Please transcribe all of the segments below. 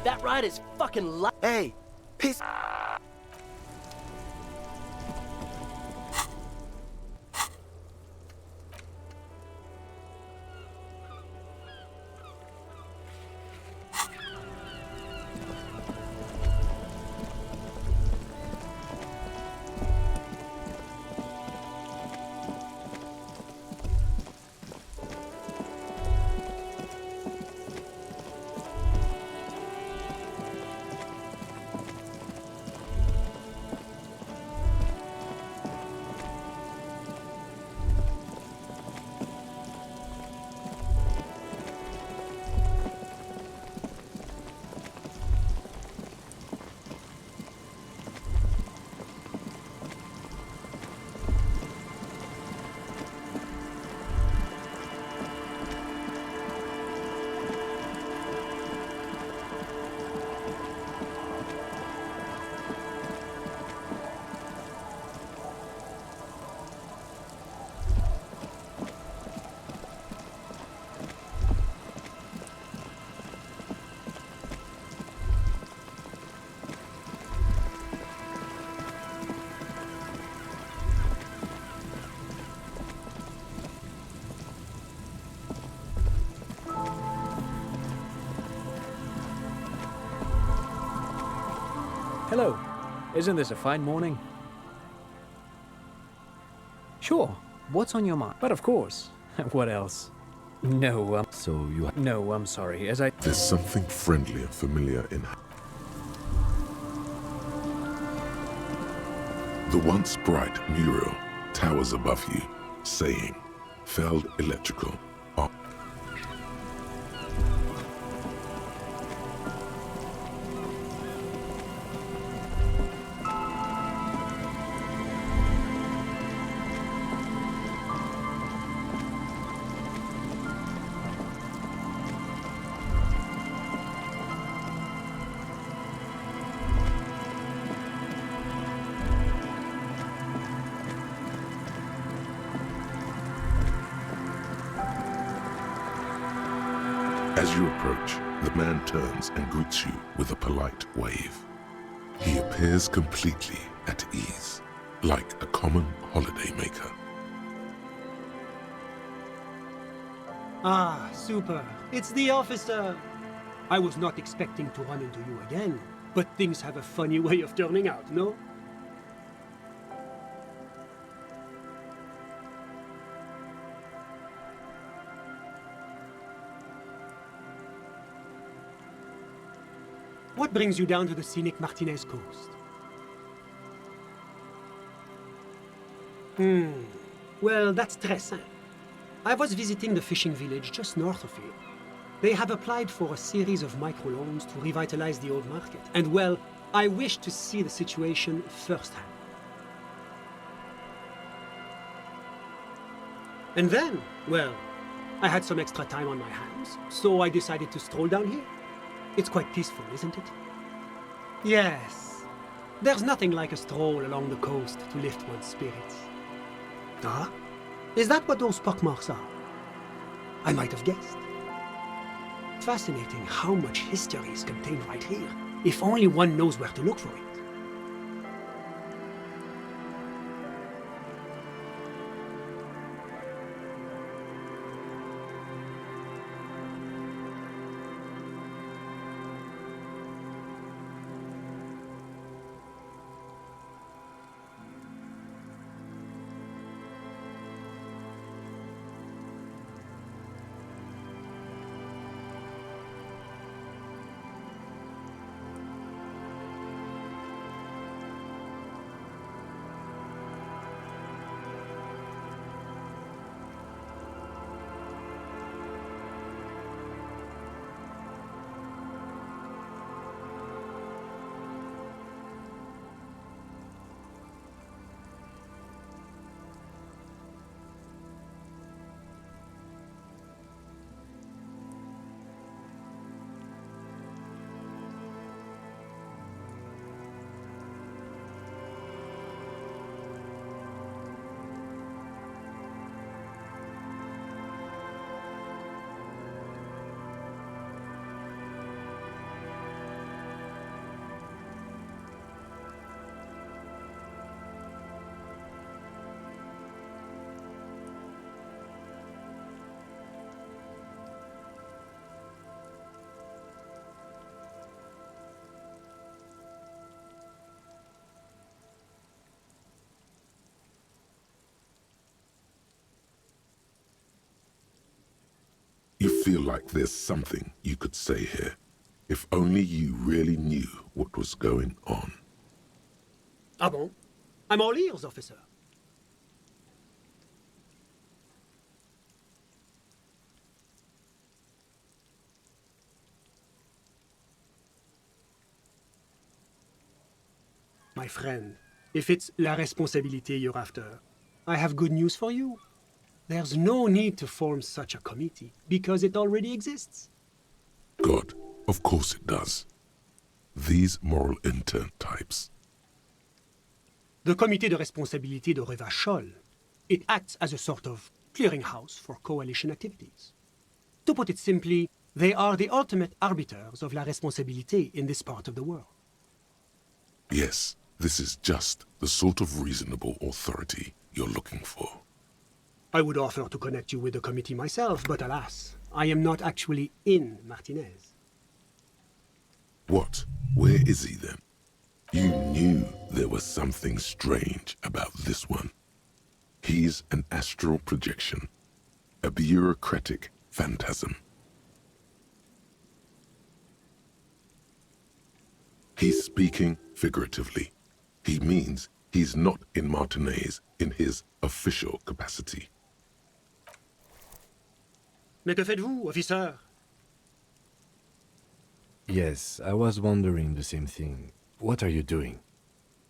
That ride is fucking Hey, piss. Hello. Isn't this a fine morning? Sure. What's on your mind? But of course. What else? No, So you no, I'm sorry. As I... There's something friendly and familiar in the once bright mural towers above you, saying, Feld Electrical. As you approach, the man turns and greets you with a polite wave. He appears completely at ease, like a common holidaymaker. Ah, super. It's the officer. I was not expecting to run into you again, but things have a funny way of turning out, no? What brings you down to the scenic Martinez coast? Well, that's très simple. I was visiting the fishing village just north of here. They have applied for a series of microloans to revitalize the old market. And well, I wish to see the situation firsthand. And then, well, I had some extra time on my hands, so I decided to stroll down here. It's quite peaceful, isn't it? Yes. There's nothing like a stroll along the coast to lift one's spirits. Ah? Is that what those pockmarks are? I might have guessed. Fascinating how much history is contained right here, if only one knows where to look for it. feel like there's something you could say here. If only you really knew what was going on. Ah bon? I'm all ears, officer. My friend, if it's la responsabilité you're after, I have good news for you. There's no need to form such a committee, because it already exists. God, of course it does. These moral intern types. The Comité de Responsabilité de Revachol, it acts as a sort of clearinghouse for coalition activities. To put it simply, they are the ultimate arbiters of la responsabilité in this part of the world. Yes, this is just the sort of reasonable authority you're looking for. I would offer to connect you with the committee myself, but alas, I am not actually in Martinez. What? Where is he then? You knew there was something strange about this one. He's an astral projection, a bureaucratic phantasm. He's speaking figuratively. He means he's not in Martinez in his official capacity. Mais que faites-vous, officer? Yes, I was wondering the same thing. What are you doing?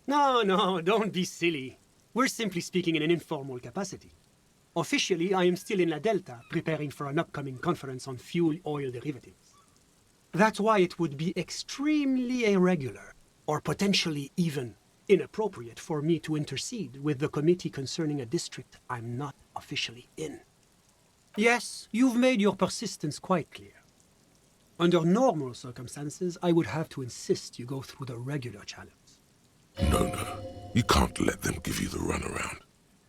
No, don't be silly. We're simply speaking in an informal capacity. Officially, I am still in La Delta, preparing for an upcoming conference on fuel oil derivatives. That's why it would be extremely irregular, or potentially even inappropriate for me to intercede with the committee concerning a district I'm not officially in. Yes, you've made your persistence quite clear. Under normal circumstances, I would have to insist you go through the regular channels. No, you can't let them give you the runaround.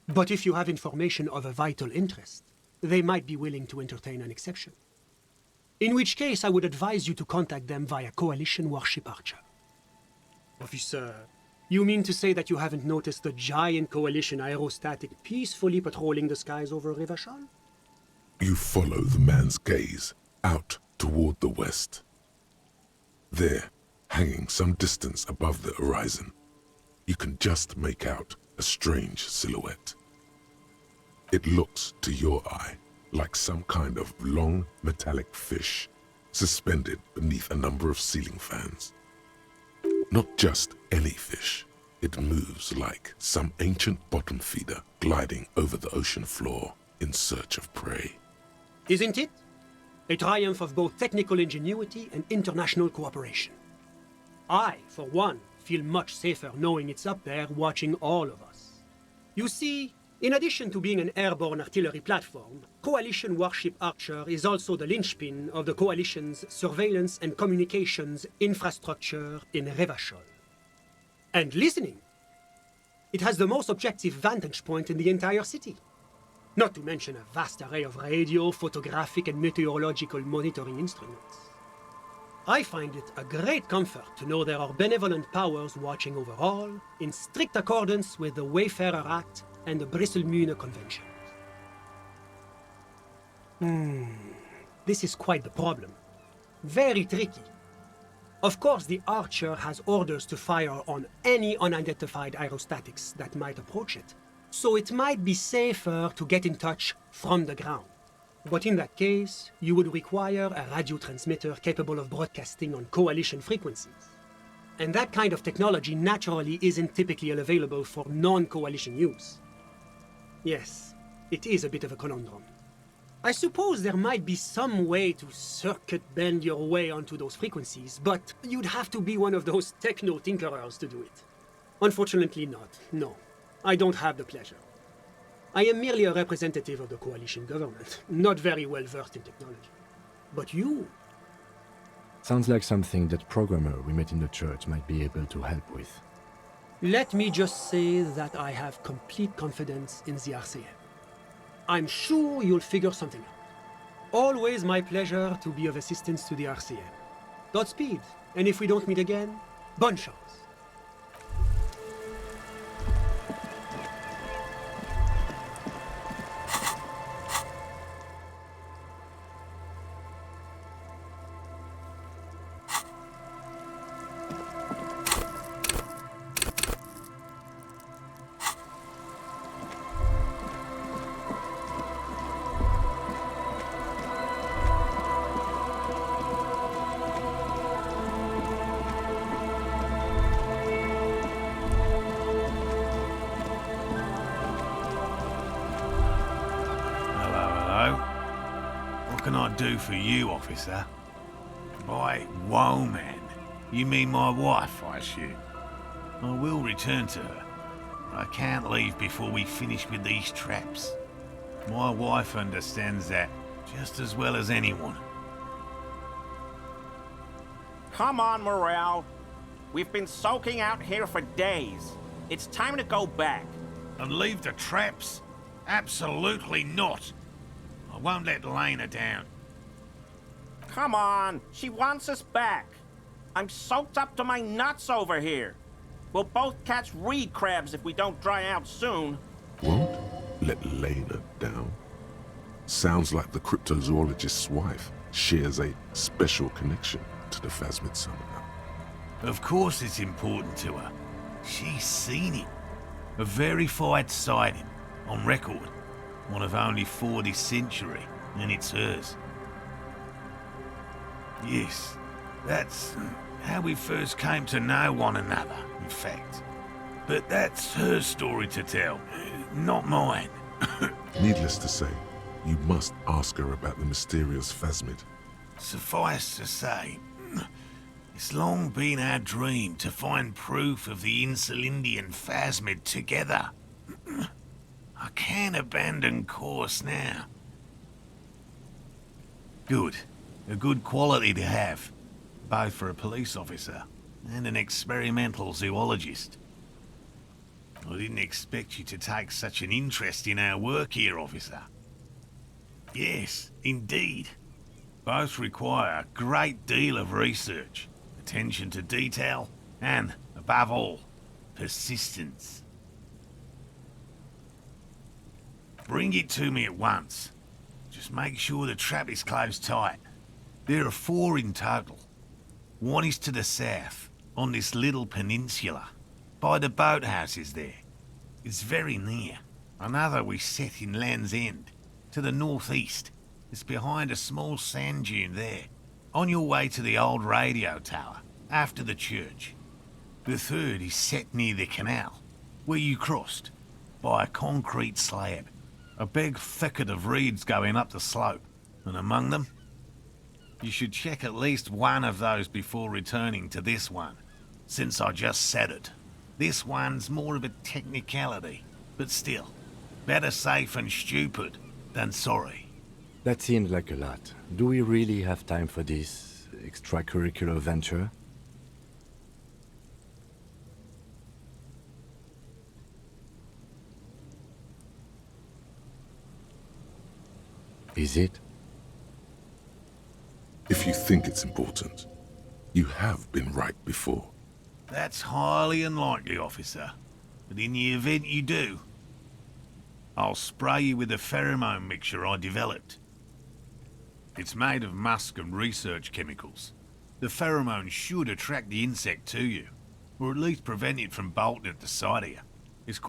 But if you have information of a vital interest, they might be willing to entertain an exception. In which case, I would advise you to contact them via Coalition Warship Archer. Officer, you mean to say that you haven't noticed the giant Coalition aerostatic peacefully patrolling the skies over Revachol? You follow the man's gaze out toward the west. There, hanging some distance above the horizon, you can just make out a strange silhouette. It looks to your eye like some kind of long metallic fish suspended beneath a number of ceiling fans. Not just any fish, it moves like some ancient bottom feeder gliding over the ocean floor in search of prey. Isn't it? A triumph of both technical ingenuity and international cooperation. I, for one, feel much safer knowing it's up there watching all of us. You see, in addition to being an airborne artillery platform, Coalition Warship Archer is also the linchpin of the Coalition's surveillance and communications infrastructure in Revachol. And listening! It has the most objective vantage point in the entire city. Not to mention a vast array of radio, photographic, and meteorological monitoring instruments. I find it a great comfort to know there are benevolent powers watching over all, in strict accordance with the Wayfarer Act and the Bristol-Mühne Convention. This is quite the problem. Very tricky. Of course, the Archer has orders to fire on any unidentified aerostatics that might approach it, so it might be safer to get in touch from the ground. But in that case, you would require a radio transmitter capable of broadcasting on coalition frequencies. And that kind of technology naturally isn't typically available for non-coalition use. Yes, it is a bit of a conundrum. I suppose there might be some way to circuit bend your way onto those frequencies, but you'd have to be one of those techno-tinkerers to do it. Unfortunately not, no. I don't have the pleasure. I am merely a representative of the coalition government, not very well versed in technology. But you? Sounds like something that programmer we met in the church might be able to help with. Let me just say that I have complete confidence in the RCM. I'm sure you'll figure something out. Always my pleasure to be of assistance to the RCM. Godspeed, and if we don't meet again, bonne chance. do for you, officer? By woman, you mean my wife, I assume? I will return to her, but I can't leave before we finish with these traps. My wife understands that just as well as anyone. Come on, Morale. We've been soaking out here for days. It's time to go back. And leave the traps? Absolutely not. I won't let Lena down. Come on, she wants us back. I'm soaked up to my nuts over here. We'll both catch reed crabs if we don't dry out soon. Won't let Lena down? Sounds like the cryptozoologist's wife shares a special connection to the Phasmid summoner. Of course it's important to her. She's seen him. A verified sighting, on record. One of only 4 this century, and it's hers. Yes, that's how we first came to know one another, in fact. But that's her story to tell, not mine. Needless to say, you must ask her about the mysterious Phasmid. Suffice to say, it's long been our dream to find proof of the Insulindian Phasmid together. I can't abandon course now. Good. A good quality to have, both for a police officer and an experimental zoologist. I didn't expect you to take such an interest in our work here, officer. Yes, indeed. Both require a great deal of research, attention to detail, and, above all, persistence. Bring it to me at once. Just make sure the trap is closed tight. There are 4 in total. One is to the south, on this little peninsula, by the boathouses there. It's very near. Another we set in Land's End, to the northeast. It's behind a small sand dune there, on your way to the old radio tower, after the church. The third is set near the canal, where you crossed, by a concrete slab. A big thicket of reeds going up the slope, and among them, you should check at least one of those before returning to this one, since I just said it. This one's more of a technicality, but still, better safe and stupid than sorry. That seems like a lot. Do we really have time for this extracurricular venture? Is it? If you think it's important, you have been right before. That's highly unlikely, officer. But in the event you do, I'll spray you with a pheromone mixture I developed. It's made of musk and research chemicals. The pheromone should attract the insect to you, or at least prevent it from bolting at the sight of you. It's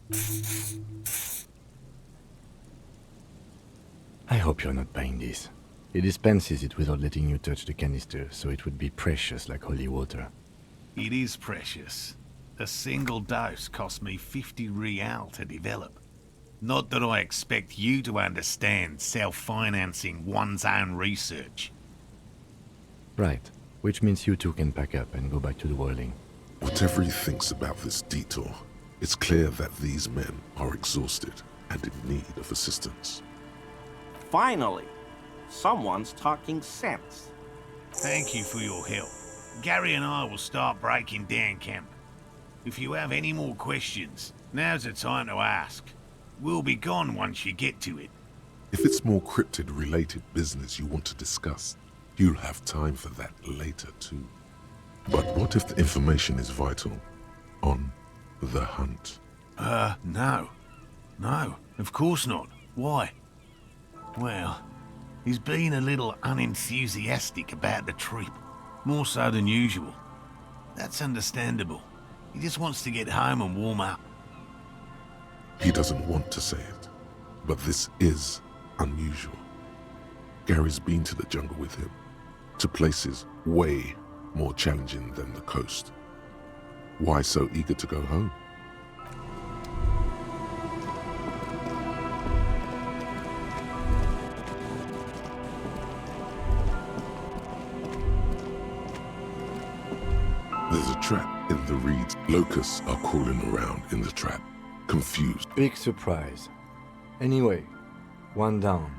I hope you're not buying this. He dispenses it without letting you touch the canister, so it would be precious like holy water. It is precious. A single dose cost me 50 real to develop. Not that I expect you to understand self-financing one's own research. Right, which means you two can pack up and go back to the whirling. Whatever he thinks about this detour, it's clear that these men are exhausted and in need of assistance. Finally, someone's talking sense. Thank you for your help. Gary and I will start breaking down camp. If you have any more questions, now's the time to ask. We'll be gone once you get to it. If it's more cryptid-related business you want to discuss, you'll have time for that later too. But what if the information is vital on the hunt? No. No, of course not. Why? Well, he's been a little unenthusiastic about the trip. More so than usual. That's understandable. He just wants to get home and warm up. He doesn't want to say it, but this is unusual. Gary's been to the jungle with him, to places way more challenging than the coast. Why so eager to go home? There's a trap in the reeds. Locusts are crawling around in the trap, confused. Big surprise. Anyway, one down.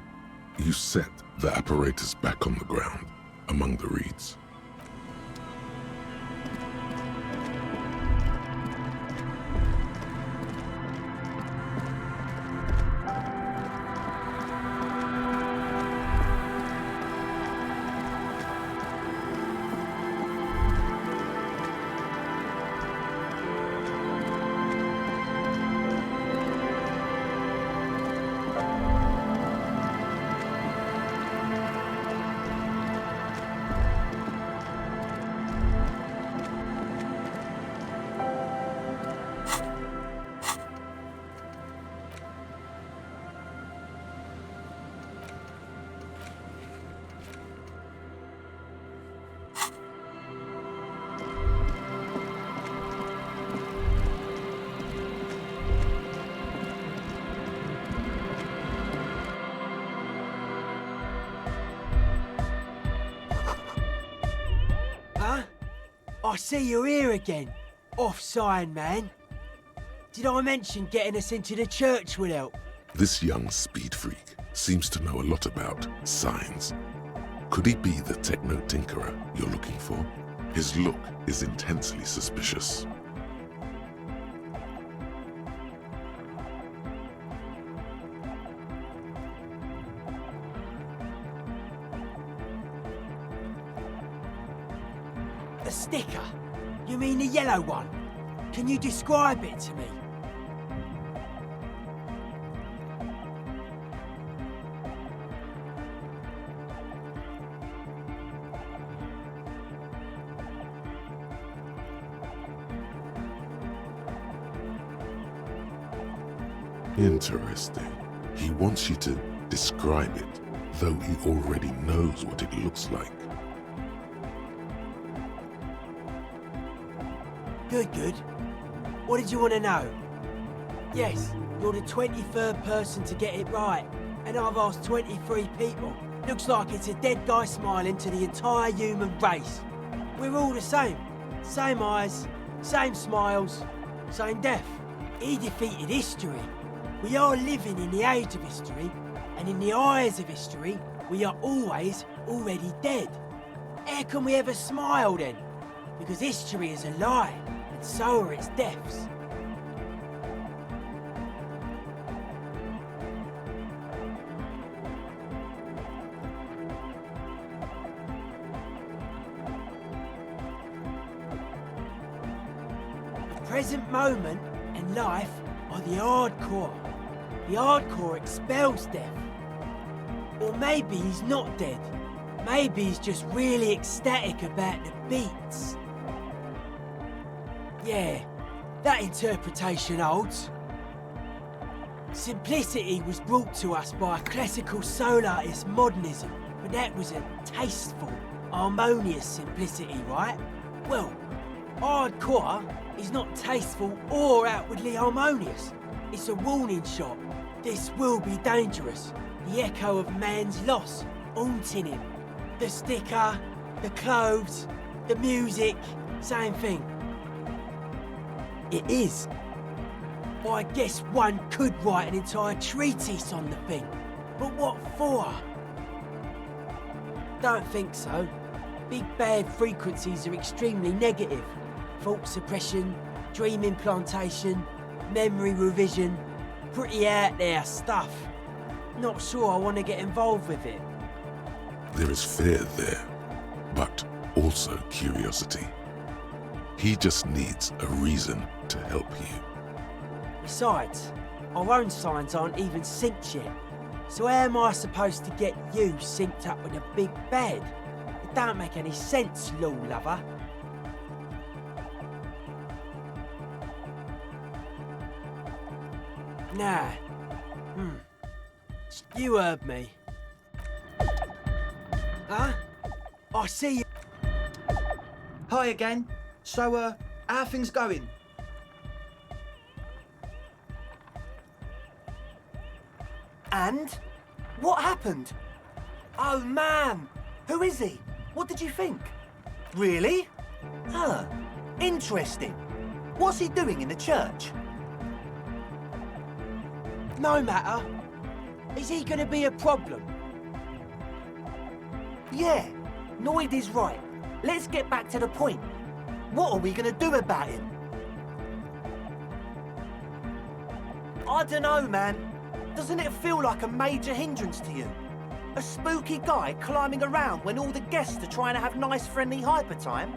You set the apparatus back on the ground, among the reeds. Huh? I see you're here again. Off-sign, man. Did I mention getting us into the church would help? This young speed freak seems to know a lot about signs. Could he be the techno-tinkerer you're looking for? His look is intensely suspicious. The sticker? You mean the yellow one? Can you describe it to me? Interesting. He wants you to describe it, though he already knows what it looks like. Good. What did you want to know? Yes, you're the 23rd person to get it right, and I've asked 23 people. Looks like it's a dead guy smiling to the entire human race. We're all the same. Same eyes, same smiles, same death. He defeated history. We are living in the age of history, and in the eyes of history, we are always already dead. How can we ever smile then? Because history is a lie, and so are its deaths. The present moment and life are the hardcore. The hardcore expels death. Or maybe he's not dead. Maybe he's just really ecstatic about the beats. Yeah, that interpretation holds. Simplicity was brought to us by a classical soul artist modernism, but that was a tasteful, harmonious simplicity, right? Well, hardcore is not tasteful or outwardly harmonious. It's a warning shot. This will be dangerous. The echo of man's loss, haunting him. The sticker, the clothes, the music, same thing. It is. I guess one could write an entire treatise on the thing. But what for? Don't think so. Big bad frequencies are extremely negative. Thought suppression, dream implantation, memory revision. Pretty out there stuff. Not sure I want to get involved with it. There is fear there, but also curiosity. He just needs a reason to help you. Besides, our own signs aren't even synced yet. So how am I supposed to get you synced up with a big bad? It don't make any sense, lol lover. Nah. You heard me. Huh? I see you. Hi again. So, how are things going? And? What happened? Oh man! Who is he? What did you think? Really? Interesting. What's he doing in the church? No matter. Is he gonna be a problem? Yeah, Noid is right. Let's get back to the point. What are we gonna do about him? I dunno, man. Doesn't it feel like a major hindrance to you? A spooky guy climbing around when all the guests are trying to have nice friendly hyper time?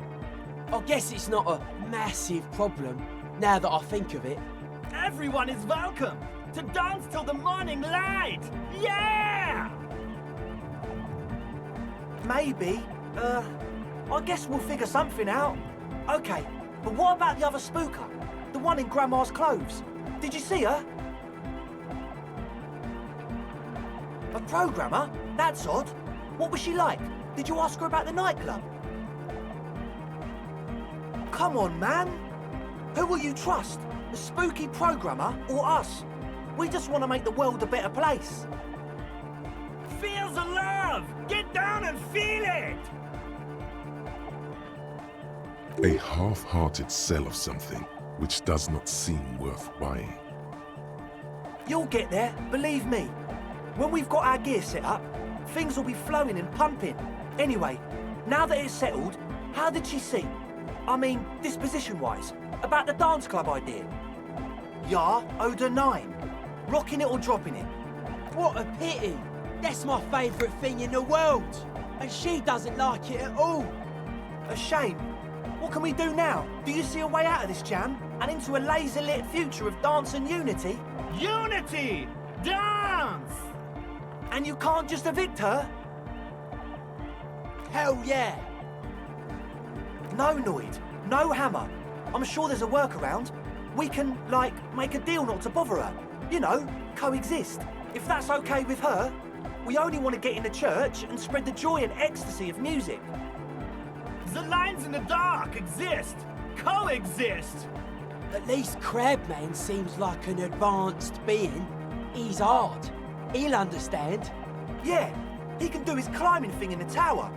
I guess it's not a massive problem, now that I think of it. Everyone is welcome to dance till the morning light! Yeah! Maybe. I guess we'll figure something out. Okay, but what about the other spooker? The one in Grandma's clothes? Did you see her? A programmer? That's odd. What was she like? Did you ask her about the nightclub? Come on, man. Who will you trust? The spooky programmer or us? We just want to make the world a better place. Feel the love! Get down and feel it! A half-hearted sell of something which does not seem worth buying. You'll get there, believe me. When we've got our gear set up, things will be flowing and pumping. Anyway, now that it's settled, how did she seem? I mean, disposition-wise, about the dance club idea. Yeah, Oda 9. Rocking it or dropping it. What a pity! That's my favourite thing in the world! And she doesn't like it at all! A shame. What can we do now? Do you see a way out of this jam? And into a laser-lit future of dance and unity? Unity! Dance! And you can't just evict her? Hell yeah! No, Noid. No hammer. I'm sure there's a workaround. We can, like, make a deal not to bother her. You know, coexist. If that's okay with her, we only want to get in the church and spread the joy and ecstasy of music. The lines in the dark exist! Coexist! At least Crabman seems like an advanced being. He's hard. He'll understand. Yeah, he can do his climbing thing in the tower.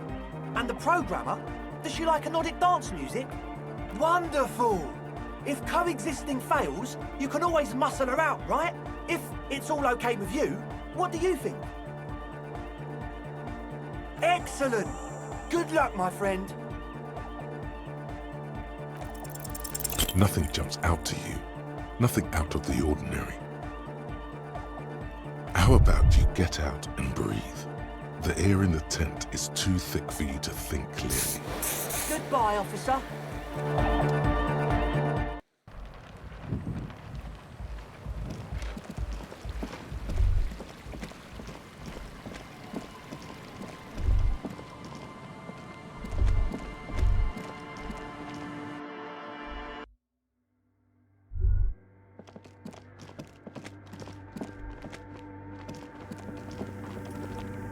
And the programmer, does she like Nordic dance music? Wonderful! If coexisting fails, you can always muscle her out, right? If it's all okay with you, what do you think? Excellent! Good luck, my friend. Nothing jumps out to you. Nothing out of the ordinary. How about you get out and breathe? The air in the tent is too thick for you to think clearly. Goodbye, officer.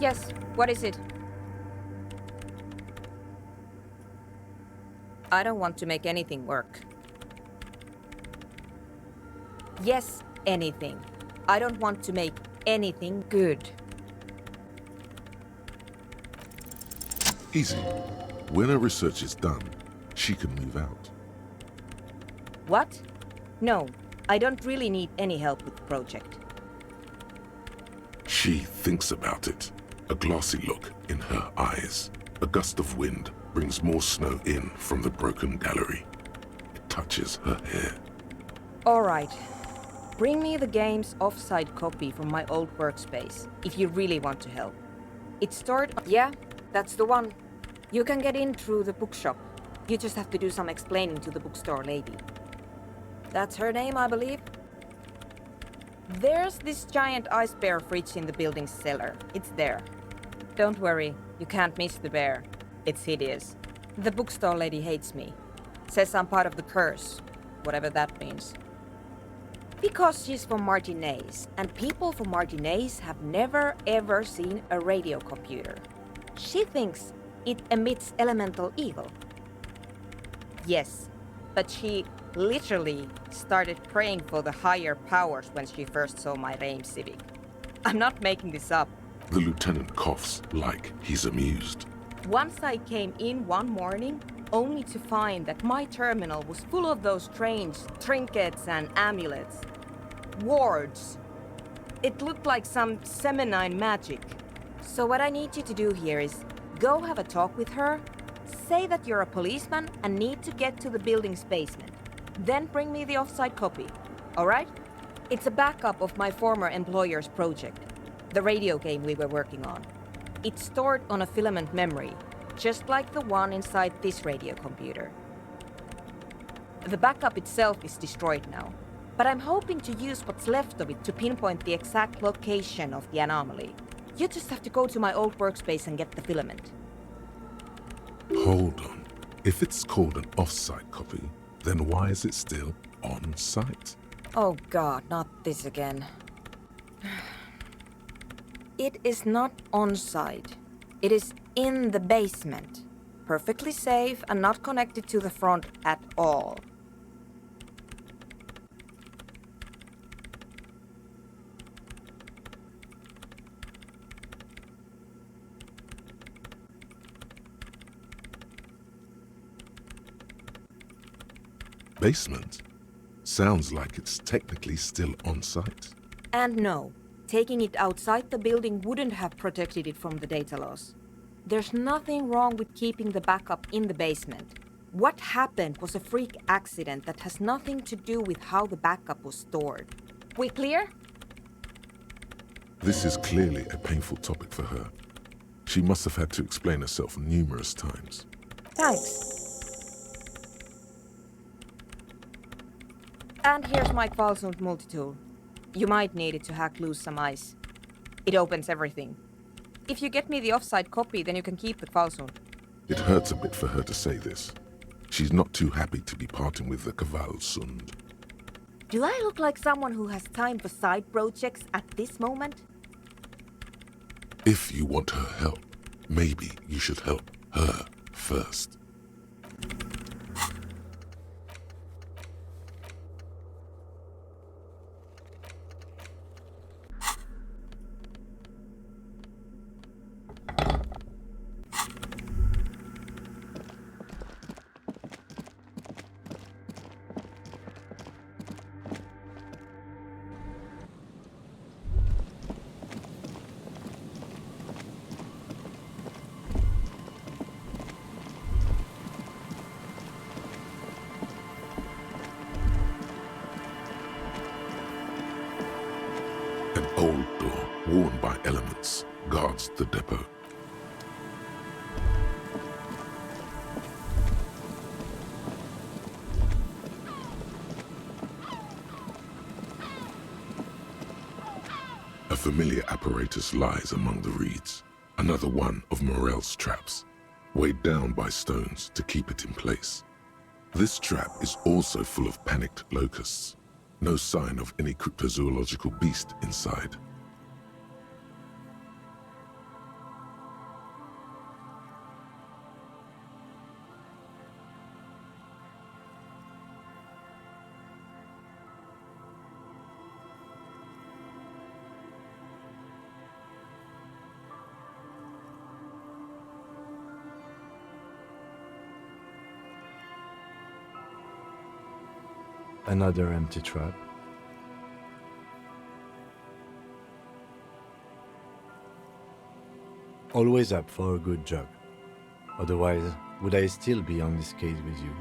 Yes, what is it? I don't want to make anything work. Yes, anything. I don't want to make anything good. Easy. When her research is done, she can move out. What? No, I don't really need any help with the project. She thinks about it. A glassy look in her eyes. A gust of wind brings more snow in from the broken gallery. It touches her hair. All right. Bring me the game's offside copy from my old workspace, if you really want to help. It's stored... Yeah, that's the one. You can get in through the bookshop. You just have to do some explaining to the bookstore lady. That's her name, I believe. There's this giant ice bear fridge in the building's cellar. It's there. Don't worry, you can't miss the bear. It's hideous. The bookstore lady hates me. Says I'm part of the curse, whatever that means. Because she's from Martinez, and people from Martinez have never ever seen a radio computer. She thinks it emits elemental evil. Yes, but she literally started praying for the higher powers when she first saw my Rame Civic. I'm not making this up. The lieutenant coughs like he's amused. Once I came in one morning, only to find that my terminal was full of those strange trinkets and amulets. Wards. It looked like some feminine magic. So what I need you to do here is go have a talk with her, say that you're a policeman and need to get to the building's basement. Then bring me the offside copy, alright? It's a backup of my former employer's project, the radio game we were working on. It's stored on a filament memory, just like the one inside this radio computer. The backup itself is destroyed now, but I'm hoping to use what's left of it to pinpoint the exact location of the anomaly. You just have to go to my old workspace and get the filament. Hold on. If it's called an off-site copy, then why is it still on-site? Oh god, not this again. It is not on-site. It is in the basement. Perfectly safe and not connected to the front at all. Basement? Sounds like it's technically still on-site. And no, taking it outside the building wouldn't have protected it from the data loss. There's nothing wrong with keeping the backup in the basement. What happened was a freak accident that has nothing to do with how the backup was stored. We clear? This is clearly a painful topic for her. She must have had to explain herself numerous times. Thanks. And here's my Kvalsund multitool. You might need it to hack loose some ice. It opens everything. If you get me the offside copy, then you can keep the Kvalsund. It hurts a bit for her to say this. She's not too happy to be parting with the Kvalsund. Do I look like someone who has time for side projects at this moment? If you want her help, maybe you should help her first. An old door, worn by elements, guards the depot. A familiar apparatus lies among the reeds, another one of Morel's traps, weighed down by stones to keep it in place. This trap is also full of panicked locusts. No sign of any cryptozoological beast inside. Another empty trap. Always up for a good job. Otherwise, would I still be on this case with you?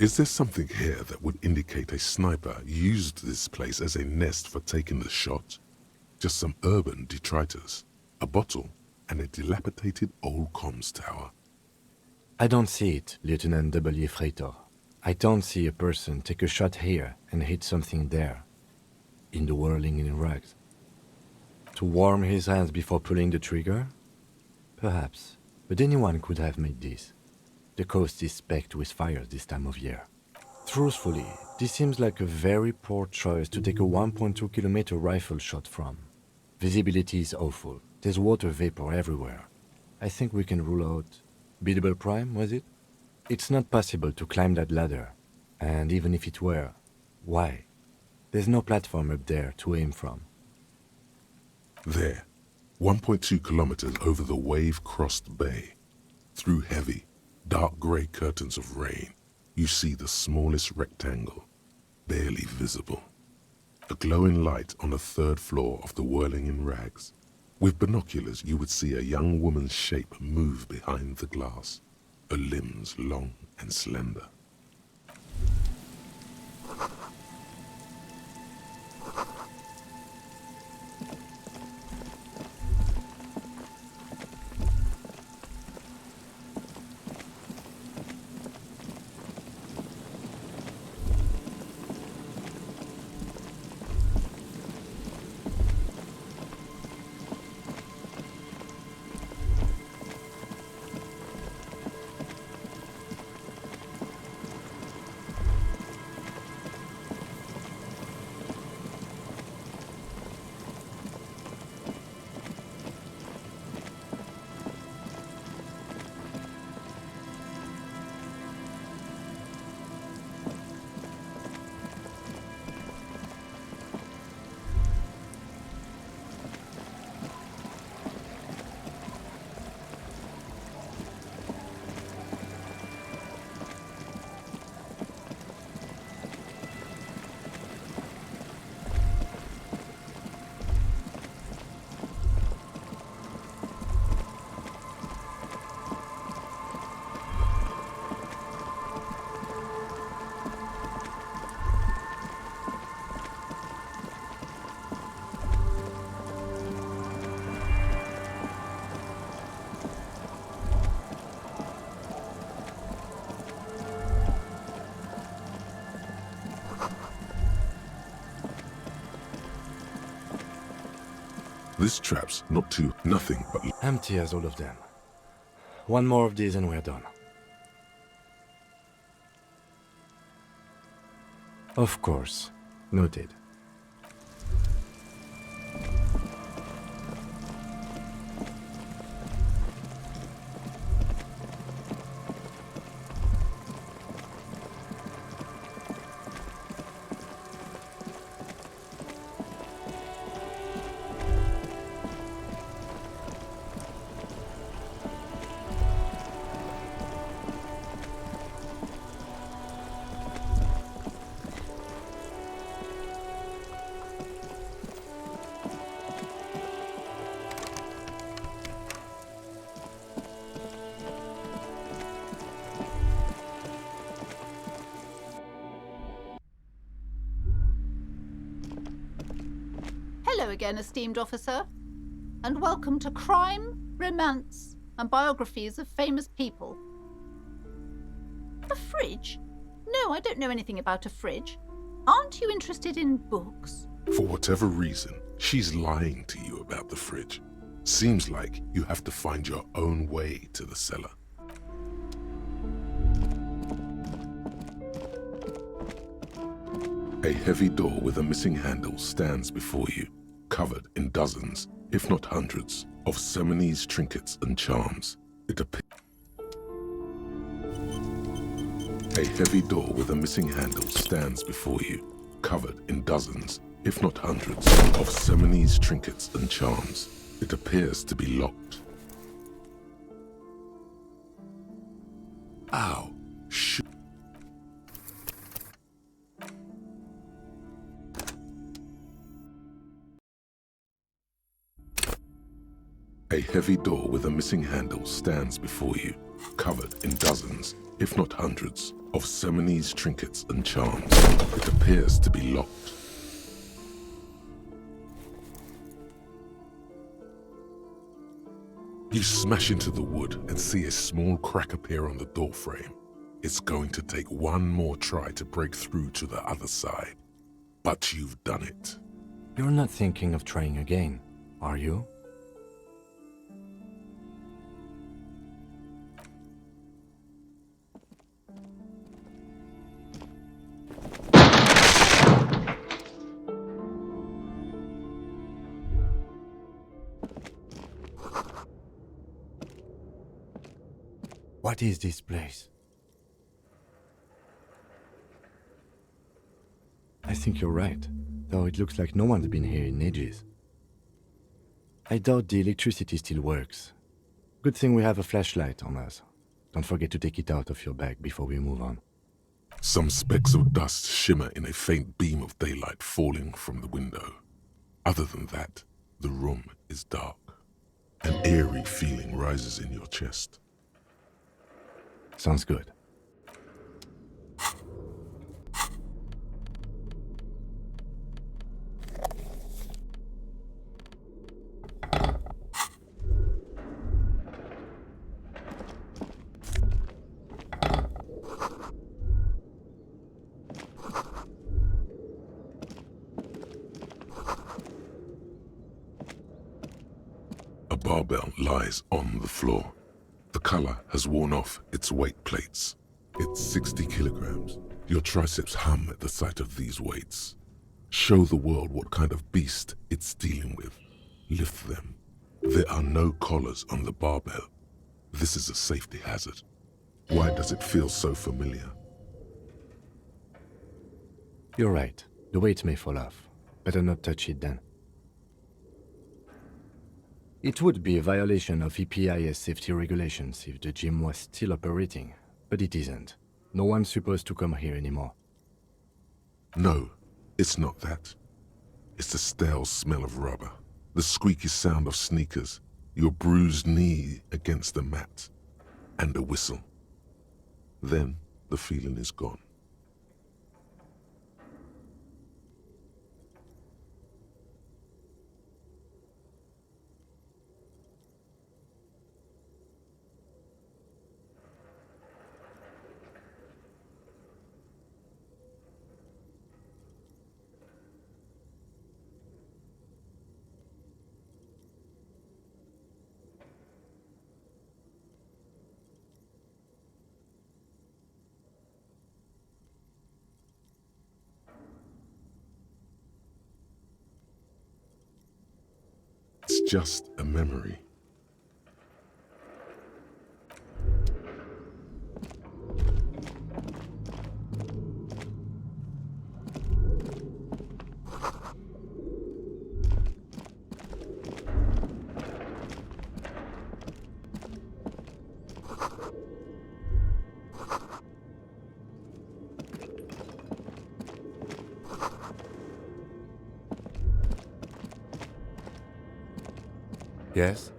Is there something here that would indicate a sniper used this place as a nest for taking the shot? Just some urban detritus, a bottle, and a dilapidated old comms tower. I don't see it, Lieutenant W. Feltherre. I don't see a person take a shot here and hit something there, in the whirling in rags. To warm his hands before pulling the trigger? Perhaps, but anyone could have made this. The coast is specked with fires this time of year. Truthfully, this seems like a very poor choice to take a 1.2 kilometer rifle shot from. Visibility is awful. There's water vapor everywhere. I think we can rule out... Biddable Prime, was it? It's not possible to climb that ladder. And even if it were, why? There's no platform up there to aim from. There, 1.2 kilometers over the wave-crossed bay, through heavy, dark grey curtains of rain, you see the smallest rectangle, barely visible. A glowing light on the third floor of the whirling in rags. With binoculars, you would see a young woman's shape move behind the glass, her limbs long and slender. This trap's nothing but... Empty as all of them. One more of these and we're done. Of course. Noted. Hello again, esteemed officer, and welcome to Crime, Romance, and Biographies of Famous People. A fridge? No, I don't know anything about a fridge. Aren't you interested in books? For whatever reason, she's lying to you about the fridge. Seems like you have to find your own way to the cellar. A heavy door with a missing handle stands before you, covered in dozens, if not hundreds, of Seminese trinkets and charms. A heavy door with a missing handle stands before you, covered in dozens, if not hundreds, of Seminese trinkets and charms. It appears to be locked. Ow! Shoot! A heavy door with a missing handle stands before you, covered in dozens, if not hundreds, of Seminese trinkets and charms. It appears to be locked. You smash into the wood and see a small crack appear on the doorframe. It's going to take one more try to break through to the other side. But you've done it. You're not thinking of trying again, are you? What is this place? I think you're right, though it looks like no one's been here in ages. I doubt the electricity still works. Good thing we have a flashlight on us. Don't forget to take it out of your bag before we move on. Some specks of dust shimmer in a faint beam of daylight falling from the window. Other than that, the room is dark. An eerie feeling rises in your chest. Sounds good. A barbell lies on the floor. The color has worn off its weight plates. It's 60 kilograms. Your triceps hum at the sight of these weights. Show the world what kind of beast it's dealing with. Lift them. There are no collars on the barbell. This is a safety hazard. Why does it feel so familiar? You're right. The weight may fall off. Better not touch it then. It would be a violation of EPIS safety regulations if the gym was still operating, but it isn't. No one's supposed to come here anymore. No, it's not that. It's the stale smell of rubber, the squeaky sound of sneakers, your bruised knee against the mat, and a whistle. Then the feeling is gone. It's just a memory. Yes?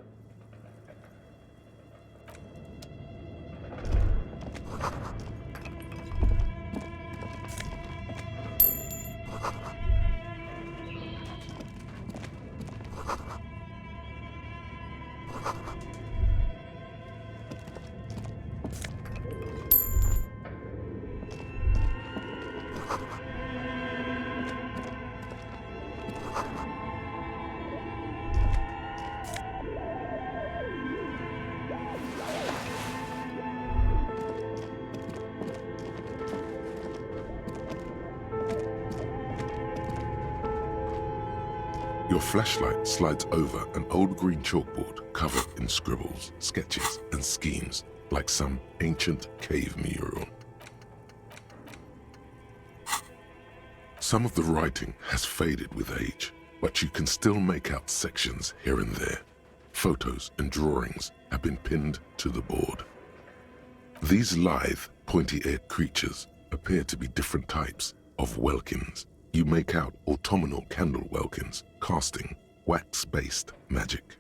Your flashlight slides over an old green chalkboard covered in scribbles, sketches, and schemes like some ancient cave mural. Some of the writing has faded with age, but you can still make out sections here and there. Photos and drawings have been pinned to the board. These lithe, pointy-eared creatures appear to be different types of welkins. You make out autumnal candle welkins, casting wax-based magic.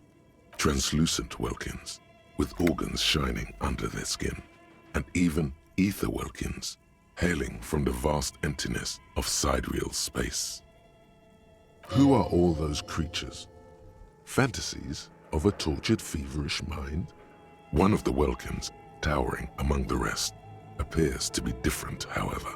translucent Welkins, with organs shining under their skin, and even ether Welkins, hailing from the vast emptiness of sidereal space. Who are all those creatures? Fantasies of a tortured, feverish mind? One of the Welkins, towering among the rest, appears to be different, however.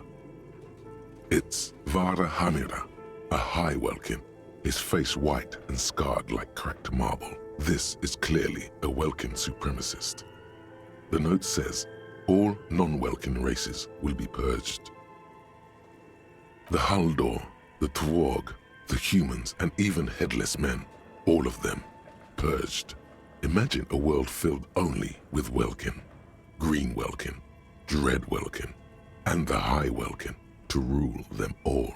It's Vara Hamira, a high Welkin, his face white and scarred like cracked marble. This is clearly a Welkin supremacist. The note says, all non-Welkin races will be purged. The Haldor, the Twarg, the humans, and even headless men, all of them, purged. Imagine a world filled only with Welkin, Green Welkin, Dread Welkin, and the High Welkin to rule them all.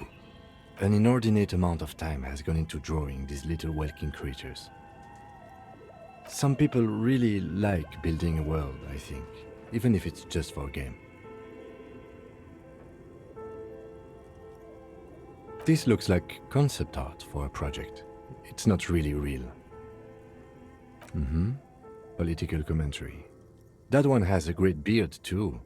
An inordinate amount of time has gone into drawing these little Welkin creatures. Some people really like building a world, I think, even if it's just for a game. This looks like concept art for a project. It's not really real. Political commentary. That one has a great beard too.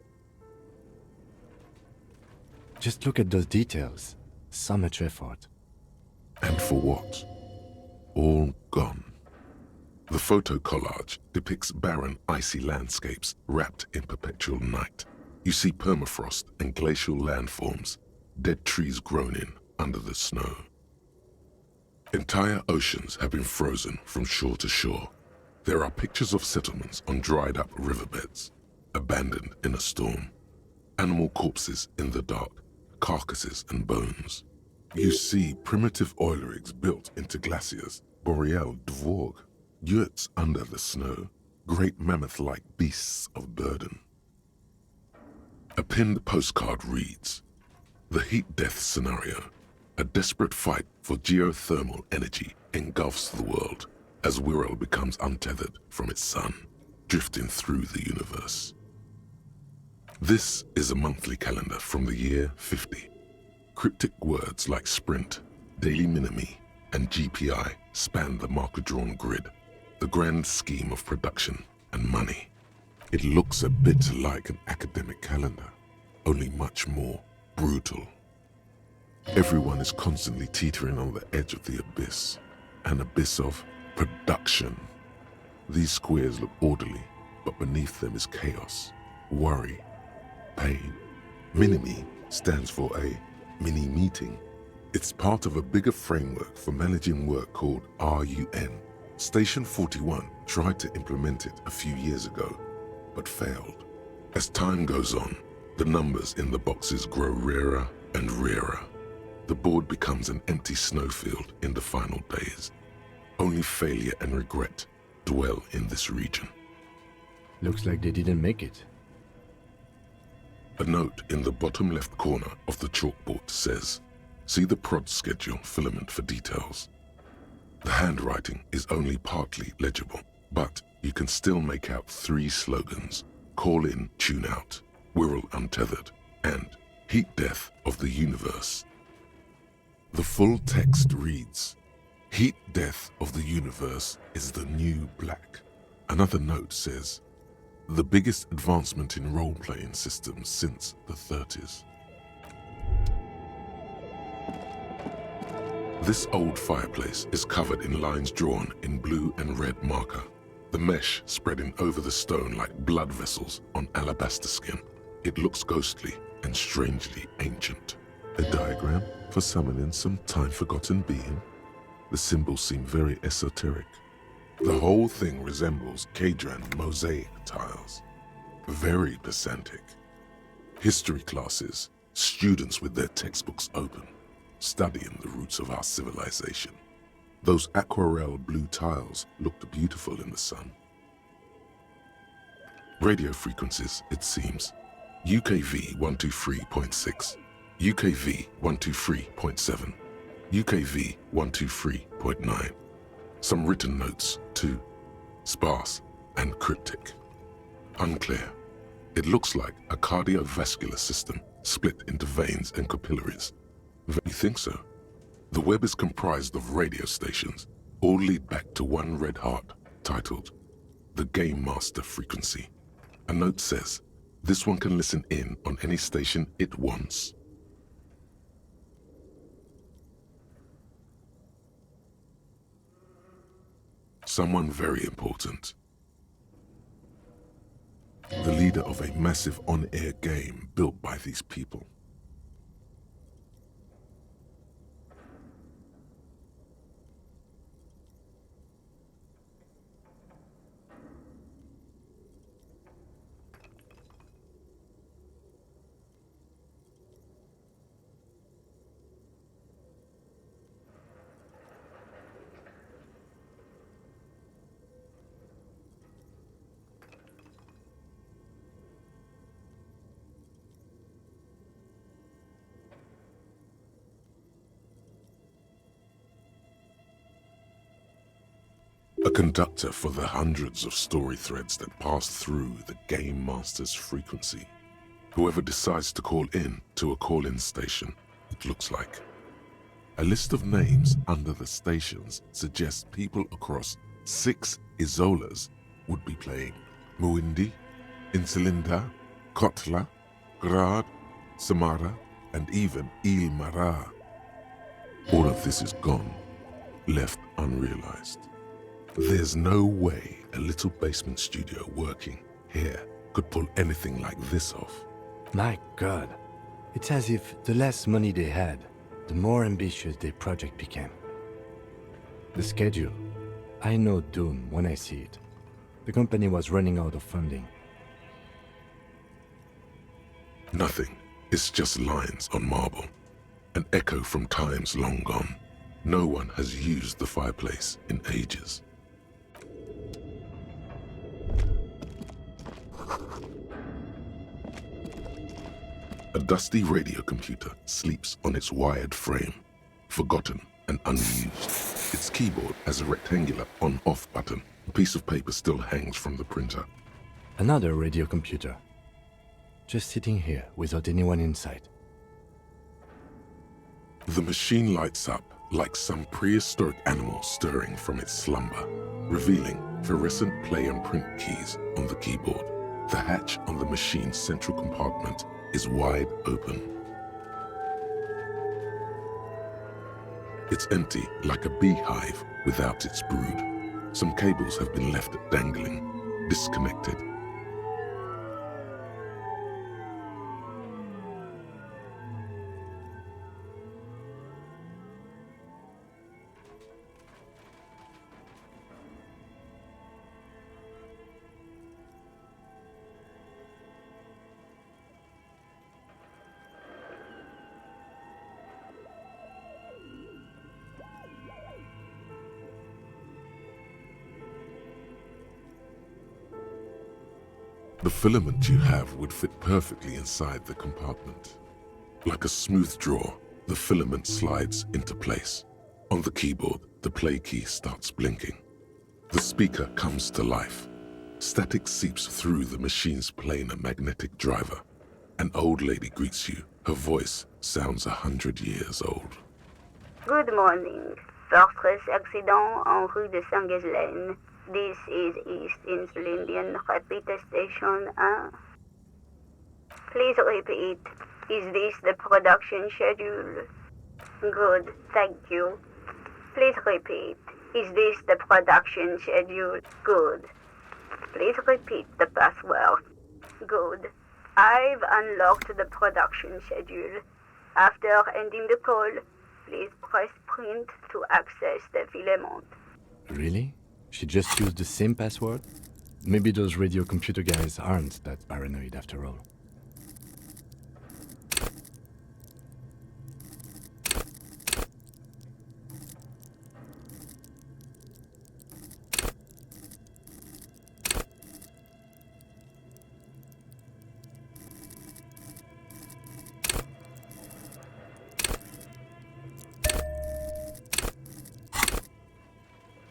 Just look at those details. So much effort. And for what? All gone. The photo collage depicts barren, icy landscapes wrapped in perpetual night. You see permafrost and glacial landforms, dead trees grown in under the snow. Entire oceans have been frozen from shore to shore. There are pictures of settlements on dried-up riverbeds, abandoned in a storm. Animal corpses in the dark, carcasses and bones. You see primitive oil rigs built into glaciers, boreal dvorg, yurts under the snow, great mammoth-like beasts of burden. A pinned postcard reads, "The heat death scenario. A desperate fight for geothermal energy engulfs the world as Wirral becomes untethered from its sun, drifting through the universe." This is a monthly calendar from the year 50. Cryptic words like sprint, daily minimi, and GPI span the marker-drawn grid, the grand scheme of production and money. It looks a bit like an academic calendar, only much more brutal. Everyone is constantly teetering on the edge of the abyss, an abyss of production. These squares look orderly, but beneath them is chaos, worry, pain. Minimi stands for a mini-meeting. It's part of a bigger framework for managing work called RUN. Station 41 tried to implement it a few years ago, but failed. As time goes on, the numbers in the boxes grow rarer and rarer. The board becomes an empty snowfield in the final days. Only failure and regret dwell in this region. Looks like they didn't make it. A note in the bottom left corner of the chalkboard says, "See the prod schedule filament for details." The handwriting is only partly legible, but you can still make out 3 slogans: "Call in, tune out," "Wirral untethered," and "Heat death of the universe." The full text reads, "Heat death of the universe is the new black." Another note says, "The biggest advancement in role-playing systems since the 30s. This old fireplace is covered in lines drawn in blue and red marker, the mesh spreading over the stone like blood vessels on alabaster skin. It looks ghostly and strangely ancient. A diagram for summoning some time-forgotten being? The symbols seem very esoteric. The whole thing resembles Kadran mosaic tiles. Very pedantic. History classes, students with their textbooks open, studying the roots of our civilization. Those aquarelle blue tiles looked beautiful in the sun. Radio frequencies, it seems. UKV 123.6, UKV 123.7, UKV 123.9. Some written notes, too. Sparse and cryptic. Unclear. It looks like a cardiovascular system split into veins and capillaries. You think so? The web is comprised of radio stations, all lead back to one red heart, titled The Game Master Frequency. A note says, this one can listen in on any station it wants. Someone very important. The leader of a massive on-air game built by these people. A conductor for the hundreds of story threads that pass through the Game Master's frequency. Whoever decides to call in to a call-in station, it looks like. A list of names under the stations suggests people across 6 Isolas would be playing. Muindi, Insulinda, Kotla, Grad, Samara, and even Il Mara. All of this is gone, left unrealized. There's no way a little basement studio working here could pull anything like this off. My God, it's as if the less money they had, the more ambitious their project became. The schedule, I know doom when I see it. The company was running out of funding. Nothing. It's just lines on marble. An echo from times long gone. No one has used the fireplace in ages. A dusty radio computer sleeps on its wired frame, forgotten and unused. Its keyboard has a rectangular on-off button. A piece of paper still hangs from the printer. Another radio computer. Just sitting here without anyone inside. The machine lights up like some prehistoric animal stirring from its slumber, revealing fluorescent play and print keys on the keyboard. The hatch on the machine's central compartment is wide open. It's empty like a beehive without its brood. Some cables have been left dangling, disconnected. The filament you have would fit perfectly inside the compartment. Like a smooth drawer, the filament slides into place. On the keyboard, the play key starts blinking. The speaker comes to life. Static seeps through the machine's planar magnetic driver. An old lady greets you. Her voice sounds 100 years old. Good morning. Fortress accident en rue de Saint-Ghislaine. This is East Insulindian Repeater Station 1. Please repeat. Is this the production schedule? Good, thank you. Please repeat. Is this the production schedule? Good. Please repeat the password. Good. I've unlocked the production schedule. After ending the call, please press print to access the filament. Really? She just used the same password? Maybe those radio computer guys aren't that paranoid after all.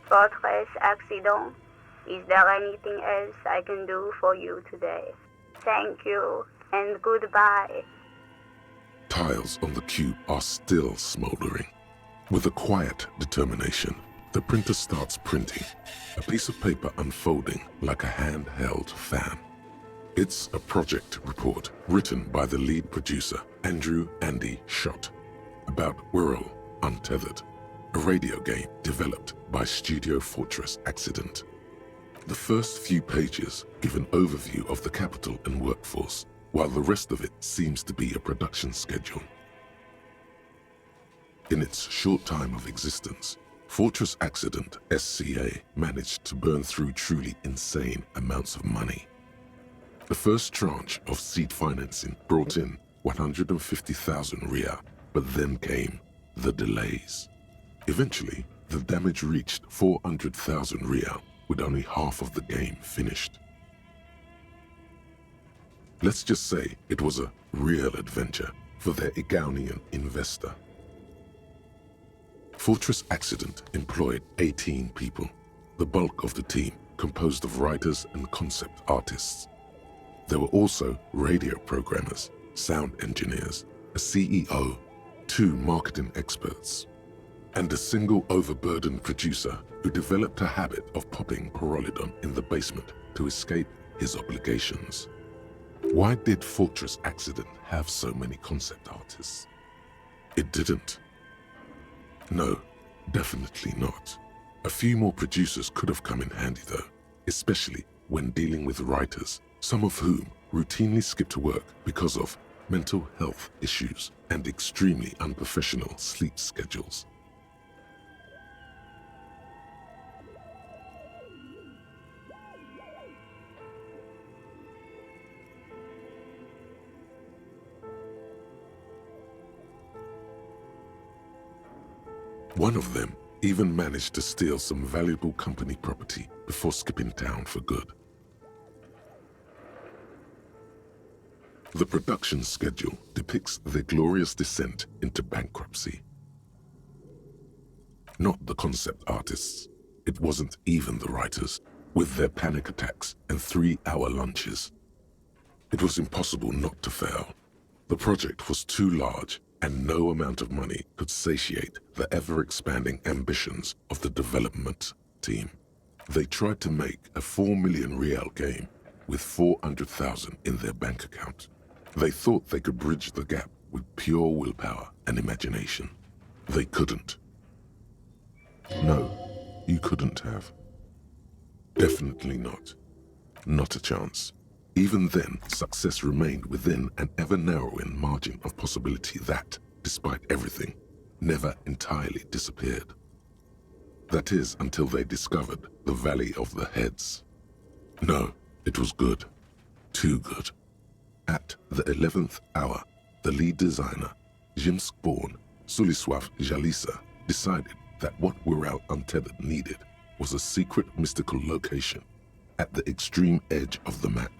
Fortress accident. Is there anything else I can do for you today? Thank you, and goodbye. Tiles on the cube are still smoldering. With a quiet determination, The printer starts printing, a piece of paper unfolding like a handheld fan. It's a project report written by the lead producer, Andrew "Andy" Schott, about Whirl Untethered, a radio game developed by Studio Fortress Accident. The first few pages give an overview of the capital and workforce, while the rest of it seems to be a production schedule. In its short time of existence, Fortress Accident SCA managed to burn through truly insane amounts of money. The first tranche of seed financing brought in 150,000 Riyal, but then came the delays. Eventually, the damage reached 400,000 Riyal, with only half of the game finished. Let's just say it was a real adventure for their Igaunean investor. Fortress Accident employed 18 people, the bulk of the team composed of writers and concept artists. There were also radio programmers, sound engineers, a CEO, 2 marketing experts, and a single overburdened producer who developed a habit of popping Pyrrolidon in the basement to escape his obligations. Why did Fortress Accident have so many concept artists? It didn't. No, definitely not. A few more producers could have come in handy though, especially when dealing with writers, some of whom routinely skipped work because of mental health issues and extremely unprofessional sleep schedules. One of them even managed to steal some valuable company property before skipping town for good. The production schedule depicts their glorious descent into bankruptcy. Not the concept artists, it wasn't even the writers, with their panic attacks and 3-hour lunches. It was impossible not to fail. The project was too large, and no amount of money could satiate the ever-expanding ambitions of the development team. They tried to make a 4 million Riyal game with 400,000 in their bank account. They thought they could bridge the gap with pure willpower and imagination. They couldn't. No, you couldn't have. Definitely not. Not a chance. Even then, success remained within an ever-narrowing margin of possibility that, despite everything, never entirely disappeared. That is until they discovered the Valley of the Heads. No, it was good. Too good. At the 11th hour, the lead designer, Jimsk-born Suliswaf Jalisa, decided that what Whirl Untethered needed was a secret mystical location at the extreme edge of the map.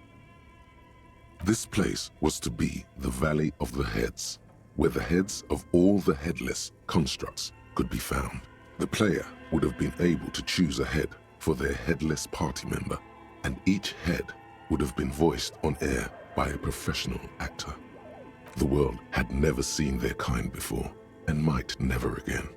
This place was to be the Valley of the Heads, where the heads of all the headless constructs could be found. The player would have been able to choose a head for their headless party member, and each head would have been voiced on air by a professional actor. The world had never seen their kind before, and might never again.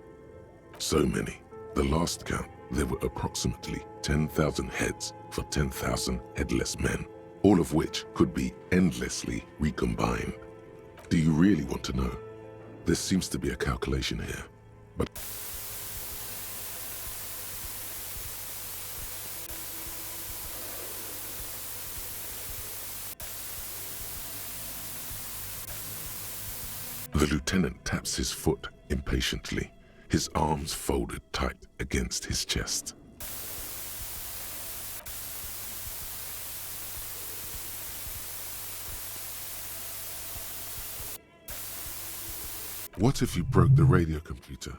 So many. The last count, there were approximately 10,000 heads for 10,000 headless men, all of which could be endlessly recombined. Do you really want to know? There seems to be a calculation here, but the lieutenant taps his foot impatiently, his arms folded tight against his chest. What if you broke the radio computer?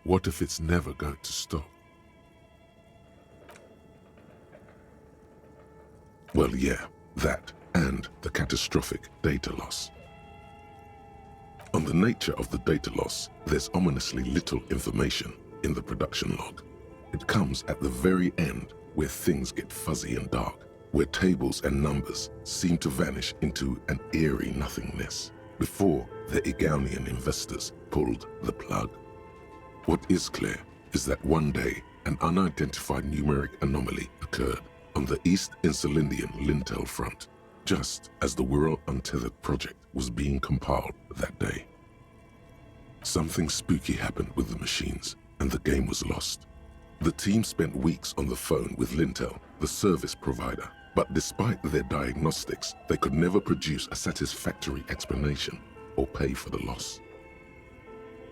What if it's never going to stop? Well, yeah, that and the catastrophic data loss. On the nature of the data loss, there's ominously little information in the production log. It comes at the very end where things get fuzzy and dark, where tables and numbers seem to vanish into an eerie nothingness before the Igaunean investors pulled the plug. What is clear is that one day an unidentified numeric anomaly occurred on the East Insulindian Lintel front, just as the Wirral Untethered project was being compiled that day. Something spooky happened with the machines, and the game was lost. The team spent weeks on the phone with Lintel, the service provider, but despite their diagnostics, they could never produce a satisfactory explanation or pay for the loss.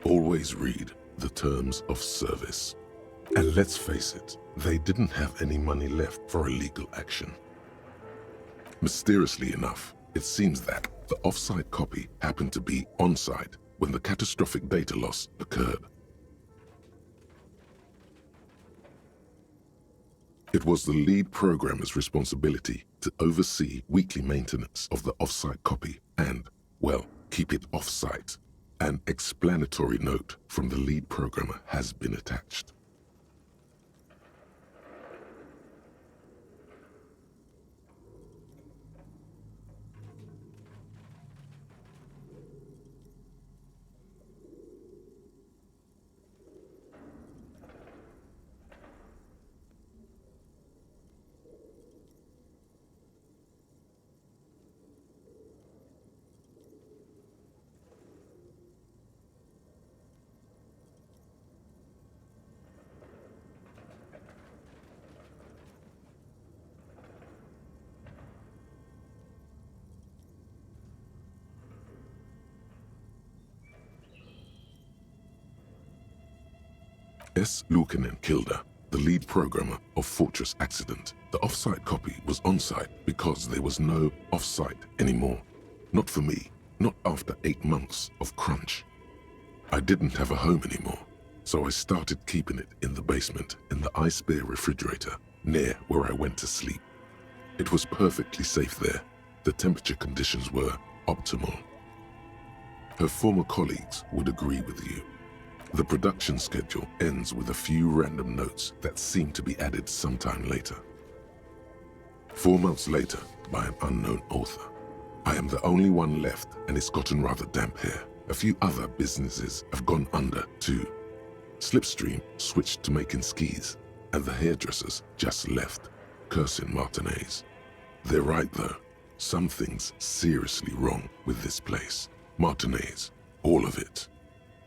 Always read the terms of service. And let's face it, they didn't have any money left for illegal action. Mysteriously enough, it seems that the off-site copy happened to be on-site when the catastrophic data loss occurred. It was the lead programmer's responsibility to oversee weekly maintenance of the off-site copy and, well, keep it off-site. An explanatory note from the lead programmer has been attached. S. Luukinen Kilda, the lead programmer of Fortress Accident. The off-site copy was on-site because there was no off-site anymore. Not for me, not after 8 months of crunch. I didn't have a home anymore, so I started keeping it in the basement in the ice bear refrigerator near where I went to sleep. It was perfectly safe there. The temperature conditions were optimal. Her former colleagues would agree with you. The production schedule ends with a few random notes that seem to be added sometime later. 4 months later, by an unknown author. I am the only one left, and it's gotten rather damp here. A few other businesses have gone under too. Slipstream switched to making skis, and the hairdressers just left, cursing Martinez. They're right though. Something's seriously wrong with this place. Martinez, all of it.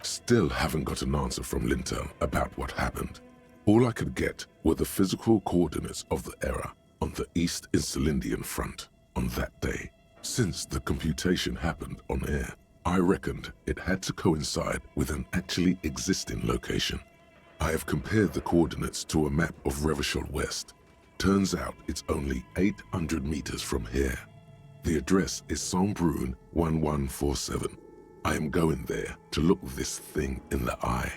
Still haven't got an answer from Lintel about what happened. All I could get were the physical coordinates of the error on the East Insulindian front on that day. Since the computation happened on air, I reckoned it had to coincide with an actually existing location. I have compared the coordinates to a map of Revachol West. Turns out it's only 800 meters from here. The address is Saint-Brun 1147. I am going there to look this thing in the eye.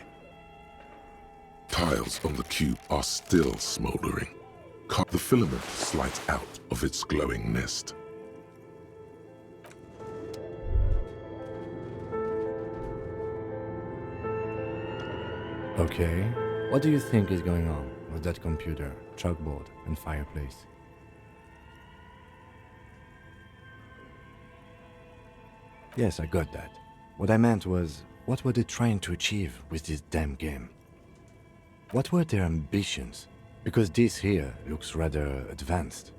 Tiles on the cube are still smoldering. The filament slides out of its glowing nest. Okay, what do you think is going on with that computer, chalkboard, and fireplace? Yes, I got that. What I meant was, what were they trying to achieve with this damn game? What were their ambitions? Because this here looks rather advanced.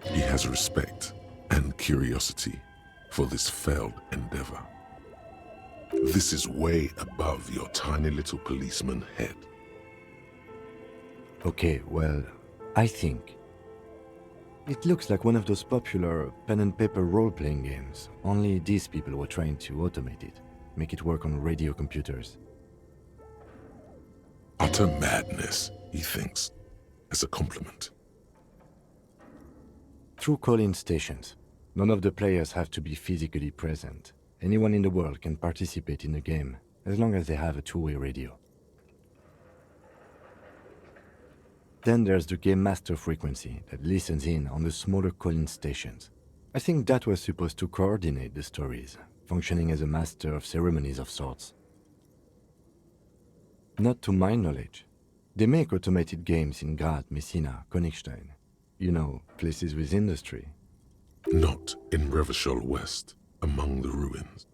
He has respect and curiosity for this failed endeavor. This is way above your tiny little policeman head. Okay, well, I think it looks like one of those popular pen and paper role-playing games, only these people were trying to automate it, make it work on radio computers. Utter madness, he thinks, as a compliment. Through call-in stations, none of the players have to be physically present. Anyone in the world can participate in the game, as long as they have a two-way radio. Then there's the Game Master frequency that listens in on the smaller call-in stations. I think that was supposed to coordinate the stories, functioning as a master of ceremonies of sorts. Not to my knowledge. They make automated games in Graz, Messina, Königstein. You know, places with industry. Not in Revachol West, among the ruins.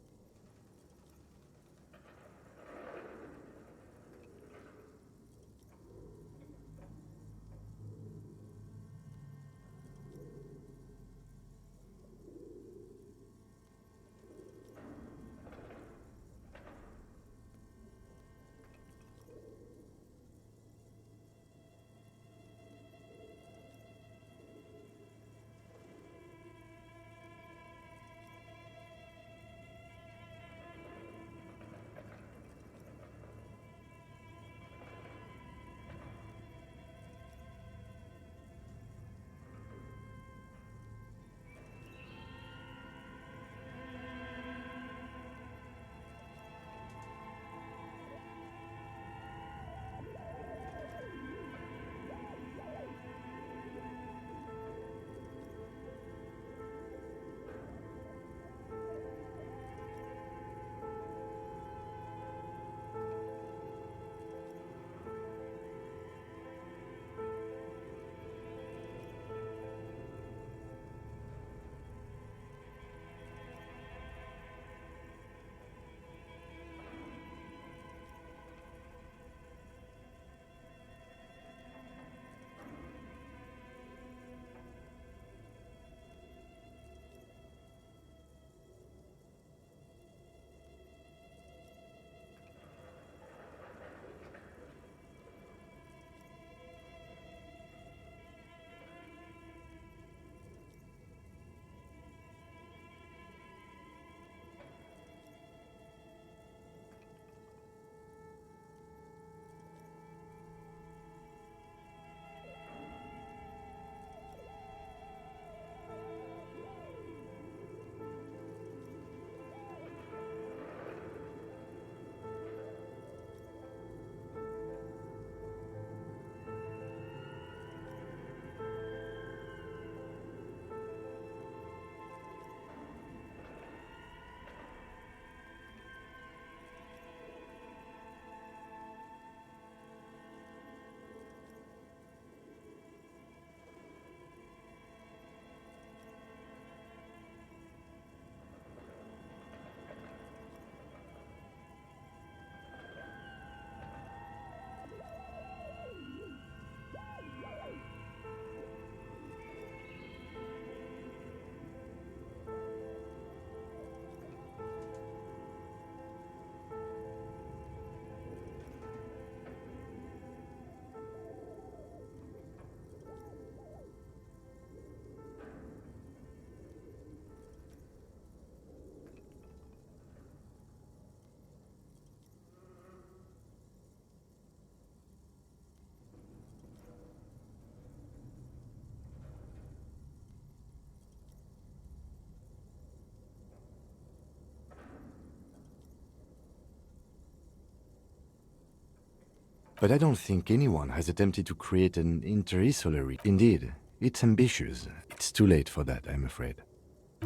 But I don't think anyone has attempted to create an interinsular. Indeed, it's ambitious. It's too late for that, I'm afraid.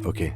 Okay.